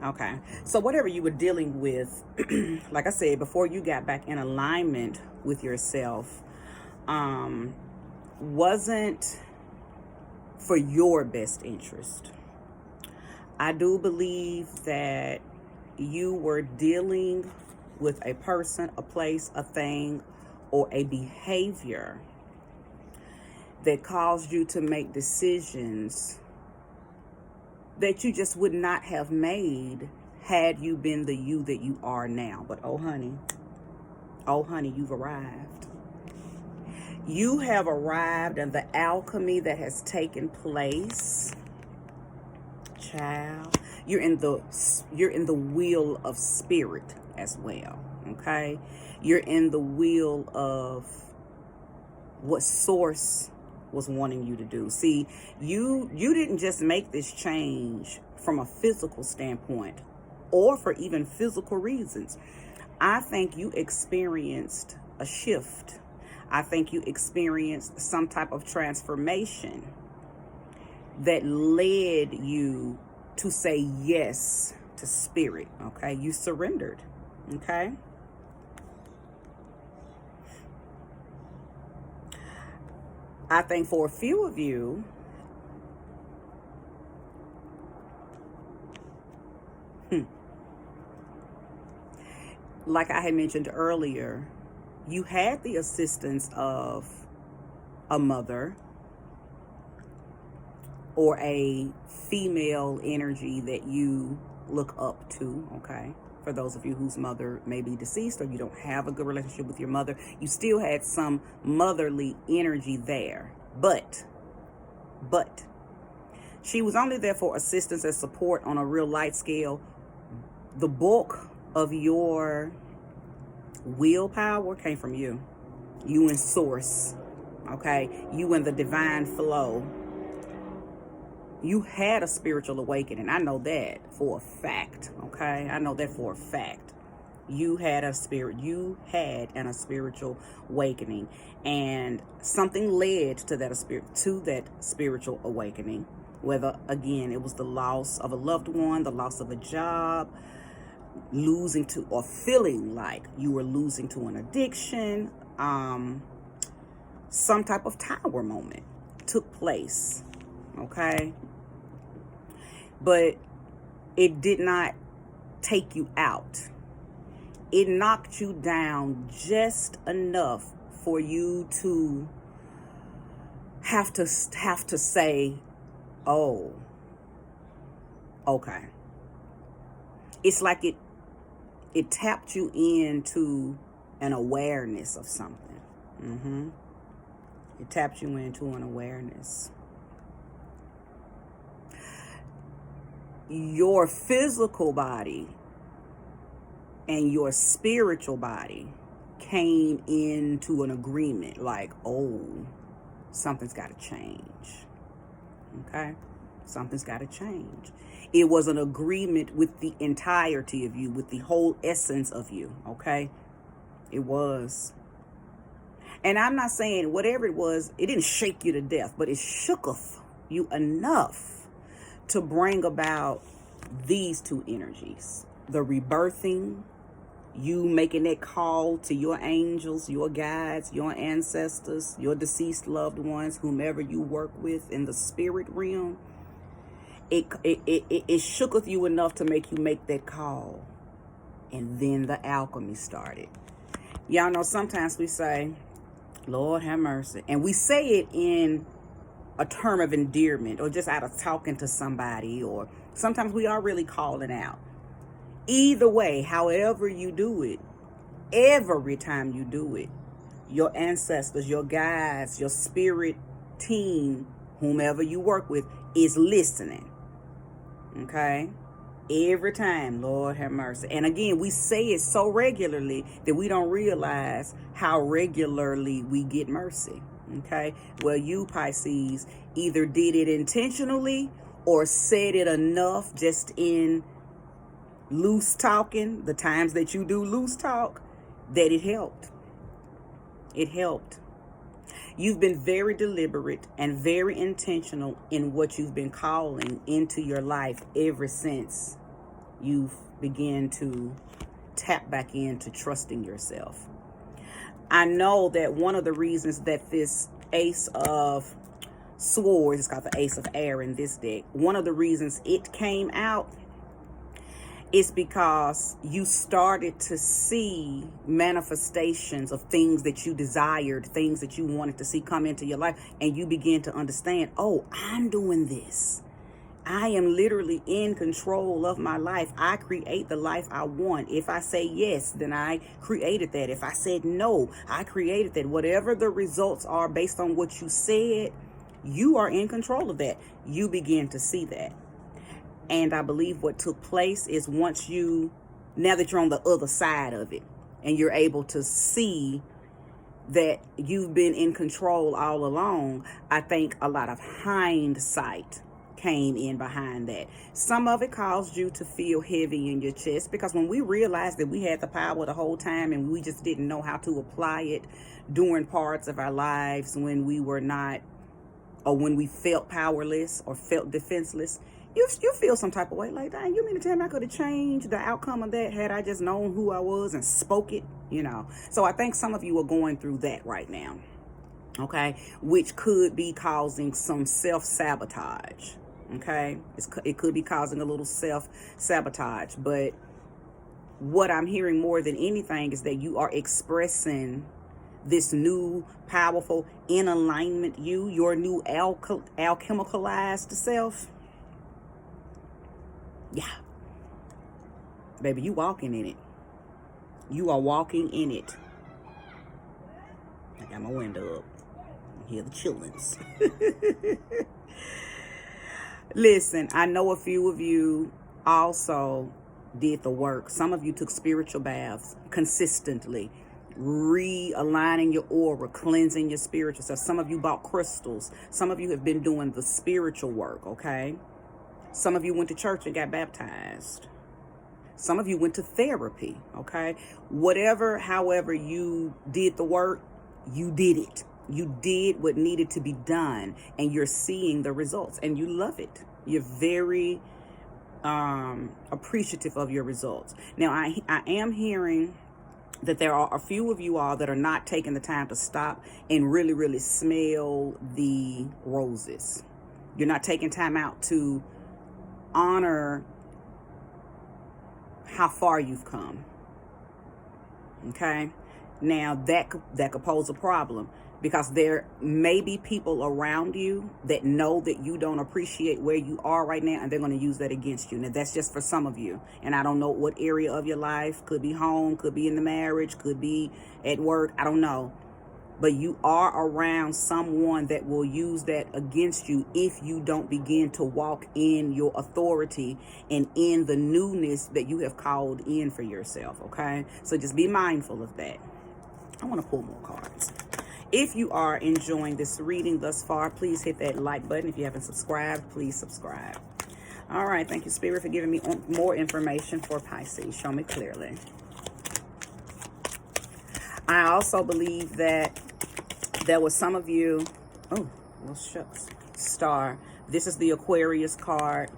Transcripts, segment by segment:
Okay. So whatever you were dealing with, like I said, before you got back in alignment with yourself, wasn't for your best interest. I do believe that you were dealing with a person, a place, a thing, or a behavior that caused you to make decisions that you just would not have made had you been the you that you are now. But oh honey, you've arrived. You have arrived, and the alchemy that has taken place, child, you're in the wheel of spirit as well. Okay, you're in the wheel of what source was wanting you to do. See, you didn't just make this change from a physical standpoint or for even physical reasons. I think you experienced a shift. I think you experienced some type of transformation that led you to say yes to spirit. Okay, you surrendered. Okay. I think for a few of you, like I had mentioned earlier, you had the assistance of a mother or a female energy that you look up to, okay? For those of you whose mother may be deceased or you don't have a good relationship with your mother, you still had some motherly energy there. But she was only there for assistance and support on a real light scale. The bulk of your willpower came from you. You and source, okay? You and the divine flow. You had a spiritual awakening. I know that for a fact, okay? I know that for a fact. You had a spiritual awakening, and something led to that spiritual awakening. Whether, again, it was the loss of a loved one, the loss of a job, losing to or feeling like you were losing to an addiction, some type of tower moment took place, okay? But it did not take you out. It knocked you down just enough for you to have to say, oh, okay. It's like it tapped you into an awareness of something. It tapped you into an awareness. Your physical body and your spiritual body came into an agreement like, oh, something's got to change. Okay? Something's got to change. It was an agreement with the entirety of you, with the whole essence of you. Okay? It was. And I'm not saying whatever it was, it didn't shake you to death, but it shooketh you enough to bring about these two energies. The rebirthing, you making that call to your angels, your guides, your ancestors, your deceased loved ones, whomever you work with in the spirit realm. It shooketh you enough to make you make that call. And then the alchemy started. Y'all know sometimes we say, Lord have mercy. And we say it in a term of endearment or just out of talking to somebody, or sometimes we are really calling out. Either way, however you do it, every time you do it, your ancestors, your guides, your spirit team, whomever you work with, is listening. Okay? Every time, Lord have mercy. And again, we say it so regularly that we don't realize how regularly we get mercy. Okay? Well, you Pisces either did it intentionally or said it enough just in loose talking, the times that you do loose talk, that it helped. It helped. You've been very deliberate and very intentional in what you've been calling into your life ever since you've begun to tap back into trusting yourself. I know that one of the reasons that this Ace of Swords, it's got the Ace of Air in this deck, one of the reasons it came out is because you started to see manifestations of things that you desired, things that you wanted to see come into your life, and you begin to understand, oh, I'm doing this. I am literally in control of my life. I create the life I want. If I say yes, then I created that. If I said no, I created that. Whatever the results are based on what you said, you are in control of that. You begin to see that. And I believe what took place is now that you're on the other side of it, and you're able to see that you've been in control all along, I think a lot of hindsight came in behind that. Some of it caused you to feel heavy in your chest, because when we realized that we had the power the whole time and we just didn't know how to apply it during parts of our lives when we were not, or when we felt powerless or felt defenseless, you feel some type of way, like, dang, you mean to tell me I could have changed the outcome of that had I just known who I was and spoke it, So I think some of you are going through that right now, okay, which could be causing some self-sabotage. Okay, it could be causing a little self-sabotage, but what I'm hearing more than anything is that you are expressing this new, powerful, in alignment your new alchemicalized self. Yeah, baby, you walking in it. You are walking in it. I got my window up. I hear the chillings. Listen, I know a few of you also did the work. Some of you took spiritual baths consistently, realigning your aura, cleansing your spiritual self. Some of you bought crystals. Some of you have been doing the spiritual work, okay? Some of you went to church and got baptized. Some of you went to therapy, okay? However you did the work, you did it. You did what needed to be done, and you're seeing the results, and you love it. You're very appreciative of your results. Now, I am hearing that there are a few of you all that are not taking the time to stop and really, really smell the roses. You're not taking time out to honor how far you've come. Okay? Now, that could pose a problem, because there may be people around you that know that you don't appreciate where you are right now, and they're going to use that against you. Now, that's just for some of you. And I don't know what area of your life. Could be home, could be in the marriage, could be at work. I don't know. But you are around someone that will use that against you if you don't begin to walk in your authority and in the newness that you have called in for yourself, okay? So just be mindful of that. I want to pull more cards. If you are enjoying this reading thus far, please hit that like button. If you haven't subscribed, please subscribe. All right. Thank you, Spirit, for giving me more information for Pisces. Show me clearly. I also believe that there was some of you. Oh, well, shucks. Star. This is the Aquarius card.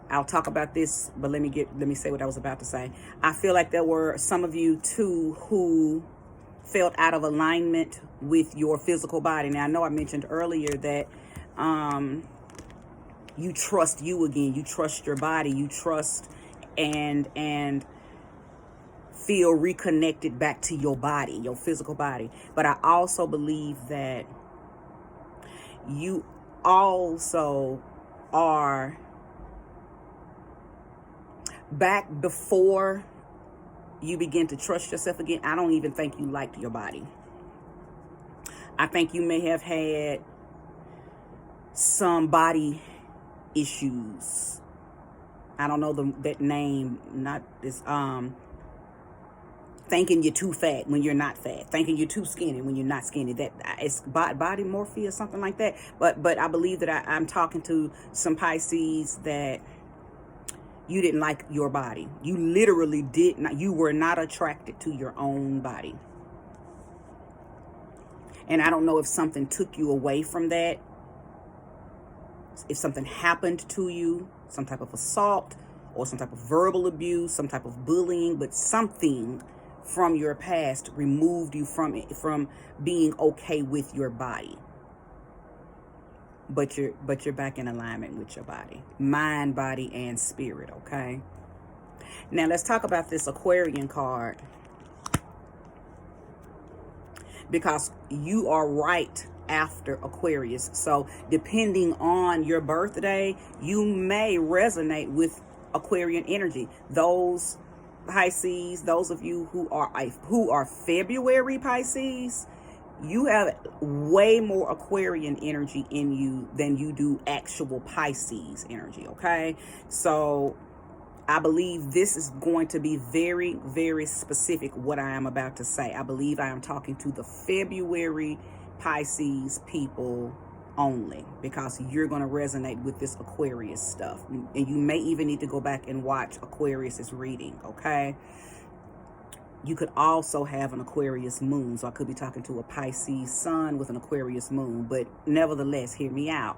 I'll talk about this, but let me say what I was about to say. I feel like there were some of you too who felt out of alignment with your physical body. Now, I know I mentioned earlier that you trust you again. You trust your body. You trust and feel reconnected back to your body, your physical body. But I also believe that you also are back before you begin to trust yourself again. I don't even think you liked your body. I think you may have had some body issues. I don't know that name. Not this. Thinking you're too fat when you're not fat. Thinking you're too skinny when you're not skinny. That it's body morphia or something like that. But I believe that I'm talking to some Pisces that you didn't like your body. You literally did not. You were not attracted to your own body. And I don't know if something took you away from that. If something happened to you, some type of assault, or some type of verbal abuse, some type of bullying, but something from your past removed you from it, from being okay with your body. But you're back in alignment with your body, mind, body, and spirit. Okay. Now let's talk about this Aquarian card, because you are right after Aquarius. So depending on your birthday, you may resonate with Aquarian energy. Those Pisces, those of you who are February Pisces, you have way more Aquarian energy in you than you do actual Pisces energy. Okay, so I believe this is going to be very, very specific, what I am about to say. I believe I am talking to the February Pisces people only, because you're going to resonate with this Aquarius stuff. And you may even need to go back and watch Aquarius's reading, okay? You could also have an Aquarius moon. So I could be talking to a Pisces sun with an Aquarius moon. But nevertheless, hear me out.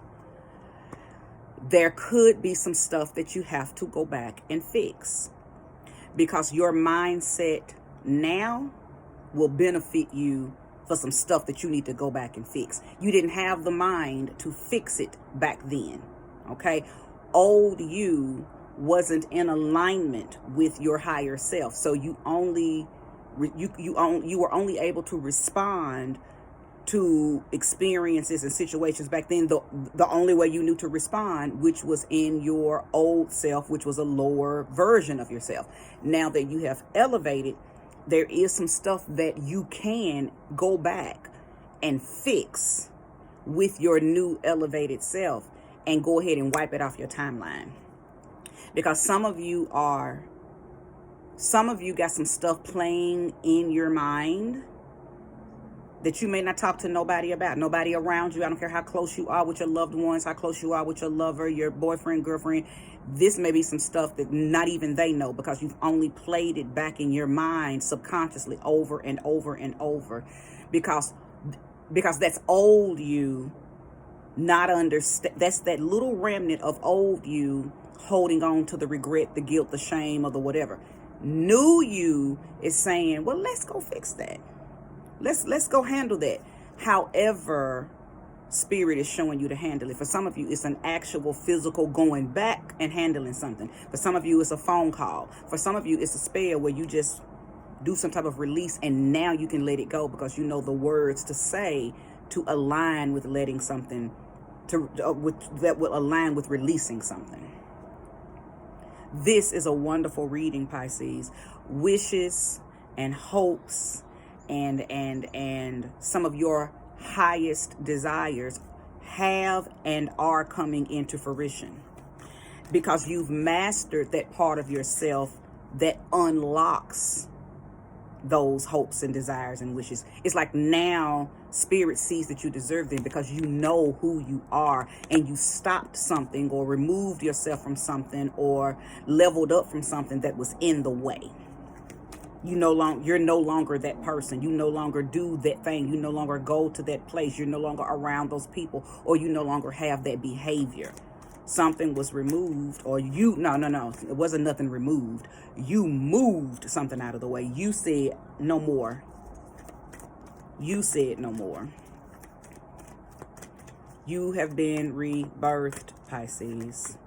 There could be some stuff that you have to go back and fix, because your mindset now will benefit you for some stuff that you need to go back and fix. You didn't have the mind to fix it back then. Okay. Old you wasn't in alignment with your higher self. So you were only able to respond to experiences and situations back then the only way you knew to respond, which was in your old self, which was a lower version of yourself. Now that you have elevated, there is some stuff that you can go back and fix with your new elevated self and go ahead and wipe it off your timeline. Because some of you got some stuff playing in your mind that you may not talk to nobody about, nobody around you. I don't care how close you are with your loved ones, how close you are with your lover, your boyfriend, girlfriend. This may be some stuff that not even they know, because you've only played it back in your mind subconsciously over and over and over. Because that's old you not understand. That's that little remnant of old you holding on to the regret, the guilt, the shame, or the whatever. New you is saying, well, let's go fix that. Let's go handle that. However, spirit is showing you to handle it. For some of you, it's an actual physical going back and handling something. For some of you, it's a phone call. For some of you, it's a spell where you just do some type of release, and now you can let it go because you know the words to say to align with letting something, that will align with releasing something. This is a wonderful reading, Pisces. Wishes and hopes and some of your highest desires have and are coming into fruition, because you've mastered that part of yourself that unlocks those hopes and desires and wishes. It's like now spirit sees that you deserve them, because you know who you are, and you stopped something or removed yourself from something or leveled up from something that was in the way. You're no longer that person. You no longer do that thing. You no longer go to that place. You're no longer around those people, or you no longer have that behavior. Something was removed, or no. It wasn't nothing removed. You moved something out of the way. You said no more. You said no more. You have been rebirthed, Pisces.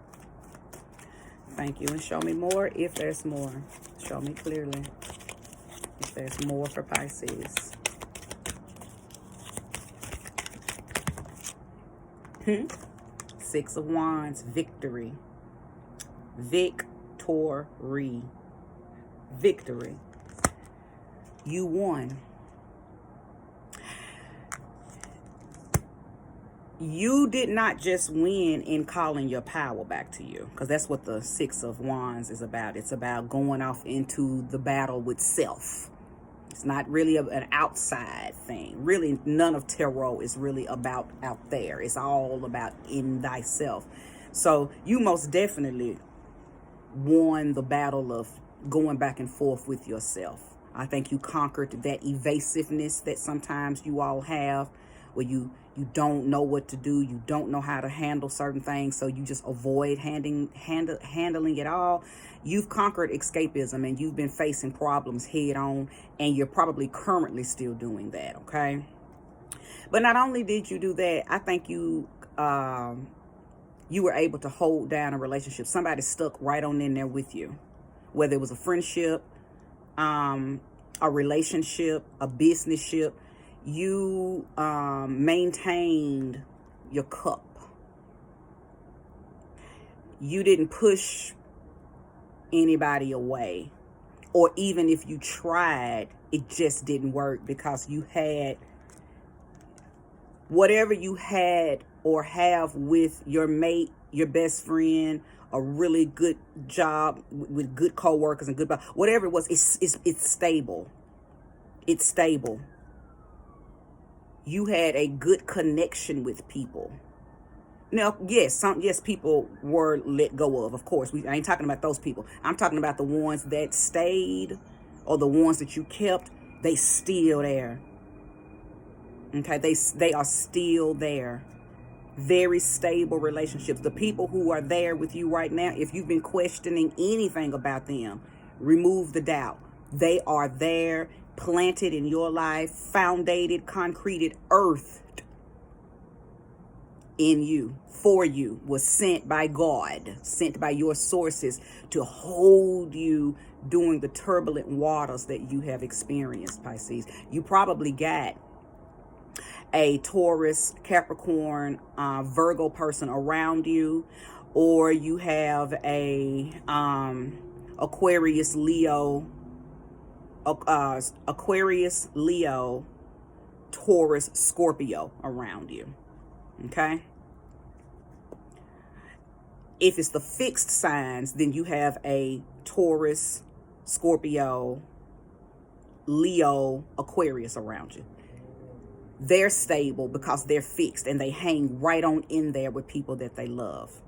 Thank you, and show me more if there's more. Show me clearly if there's more for Pisces. Six of Wands, victory. Victory. Victory. You won. You did not just win in calling your power back to you, because that's what the Six of Wands is about. It's about going off into the battle with self. It's not really an outside thing. Really, none of tarot is really about out there. It's all about in thyself. So you most definitely won the battle of going back and forth with yourself. I think you conquered that evasiveness that sometimes you all have, where you don't know what to do, you don't know how to handle certain things, so you just avoid handling it all. You've conquered escapism and you've been facing problems head on, and you're probably currently still doing that, okay? But not only did you do that, I think you were able to hold down a relationship. Somebody stuck right on in there with you, whether it was a friendship, a relationship, a business ship. You maintained your cup. You didn't push anybody away, or even if you tried, it just didn't work, because you had whatever you had or have with your mate, your best friend, a really good job with good co-workers and good, whatever it was, it's stable. It's stable. You had a good connection with people. Now, yes, people were let go of course. I ain't talking about those people. I'm talking about the ones that stayed, or the ones that you kept. They still there. Okay, they are still there. Very stable relationships. The people who are there with you right now, if you've been questioning anything about them, remove the doubt. They are there, planted in your life, founded, concreted, earthed in you, for you, was sent by God, sent by your sources to hold you during the turbulent waters that you have experienced, Pisces. You probably got a Taurus, Capricorn, Virgo person around you, or you have a Aquarius, Leo, Taurus, Scorpio around you. Okay? If it's the fixed signs, then you have a Taurus, Scorpio, Leo, Aquarius around you. They're stable because they're fixed and they hang right on in there with people that they love.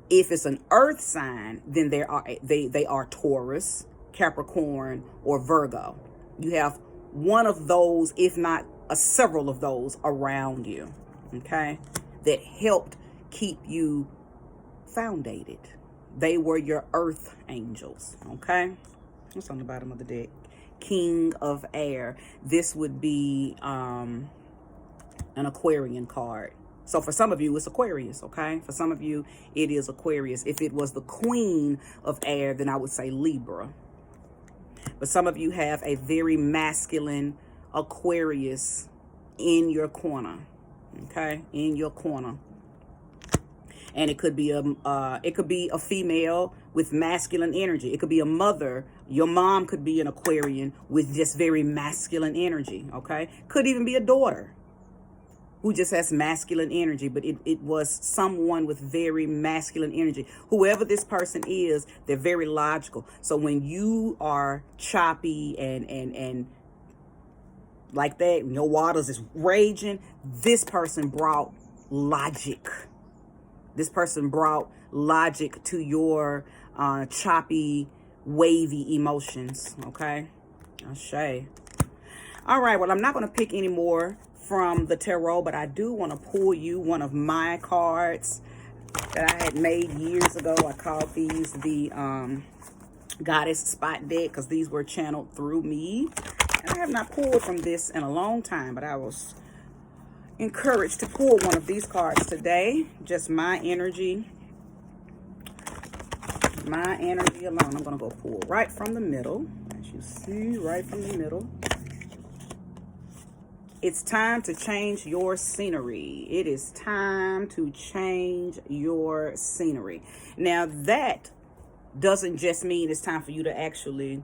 If it's an earth sign, then they are Taurus, Capricorn, or Virgo. You have one of those, if not several of those around you, okay, that helped keep you founded. They were your earth angels, okay? What's on the bottom of the deck? King of Air. This would be an Aquarian card. So for some of you, it's Aquarius, okay? For some of you, it is Aquarius. If it was the Queen of Air, then I would say Libra. But some of you have a very masculine Aquarius in your corner, okay? In your corner. And it could be a female with masculine energy. It could be a mother. Your mom could be an Aquarian with just very masculine energy, okay? Could even be a daughter who just has masculine energy, but it was someone with very masculine energy. Whoever this person is, they're very logical. So when you are choppy and like that, your waters is raging, this person brought logic. This person brought logic to your choppy, wavy emotions, okay? Ashe. All right, well, I'm not going to pick any more from the tarot, but I do want to pull you one of my cards that I had made years ago. I called these the Goddess Spot deck because these were channeled through me. And I have not pulled from this in a long time, but I was encouraged to pull one of these cards today. Just my energy alone. I'm going to go pull right from the middle. As you see, right from the middle. It's time to change your scenery. It is time to change your scenery. Now, that doesn't just mean it's time for you to actually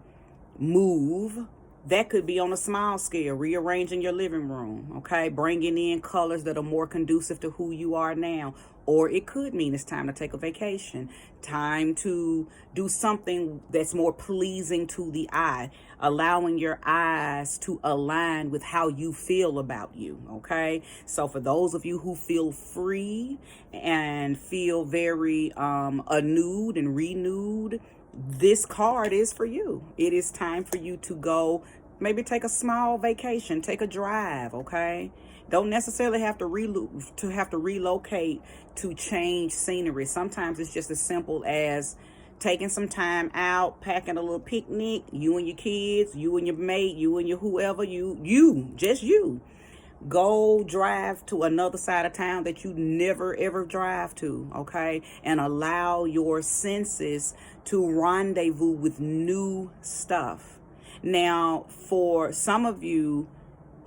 move. That could be on a small scale, rearranging your living room, okay? Bringing in colors that are more conducive to who you are now. Or it could mean it's time to take a vacation, time to do something that's more pleasing to the eye, allowing your eyes to align with how you feel about you, okay? So for those of you who feel free and feel very renewed and renewed, this card is for you. It is time for you to go, maybe take a small vacation, take a drive, okay? Don't necessarily have to relocate to change scenery. Sometimes it's just as simple as taking some time out, packing a little picnic, you and your kids, you and your mate, you and your whoever, just you. Go drive to another side of town that you never ever drive to, okay? And allow your senses to rendezvous with new stuff. Now, for some of you,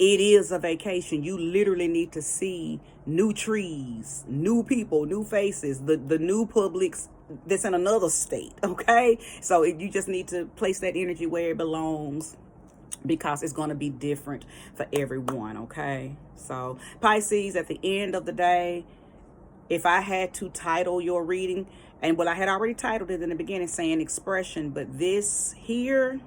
it is a vacation. You literally need to see new trees, new people, new faces, the new Publix that's in another state, okay? So you just need to place that energy where it belongs, because it's going to be different for everyone, okay? So Pisces, at the end of the day, if I had to title your reading, and well, I had already titled it in the beginning saying expression, but this here,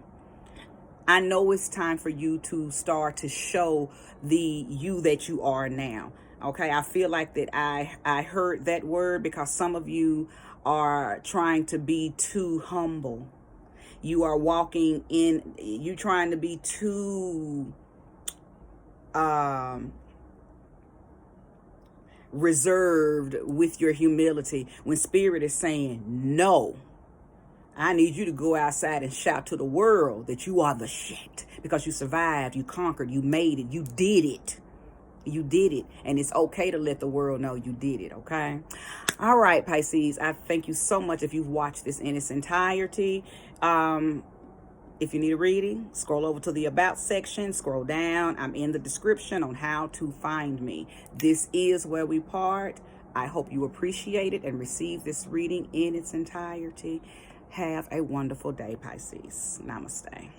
I know it's time for you to start to show the you that you are now. Okay, I feel like that I heard that word because some of you are trying to be too humble. You are walking in, you trying to be too reserved with your humility, when Spirit is saying, no, I need you to go outside and shout to the world that you are the shit, because you survived, you conquered, you made it, you did it. You did it. And it's okay to let the world know you did it, okay? All right, Pisces, I thank you so much if you've watched this in its entirety. If you need a reading, scroll over to the About section, scroll down. I'm in the description on how to find me. This is where we part. I hope you appreciate it and receive this reading in its entirety. Have a wonderful day, Pisces. Namaste.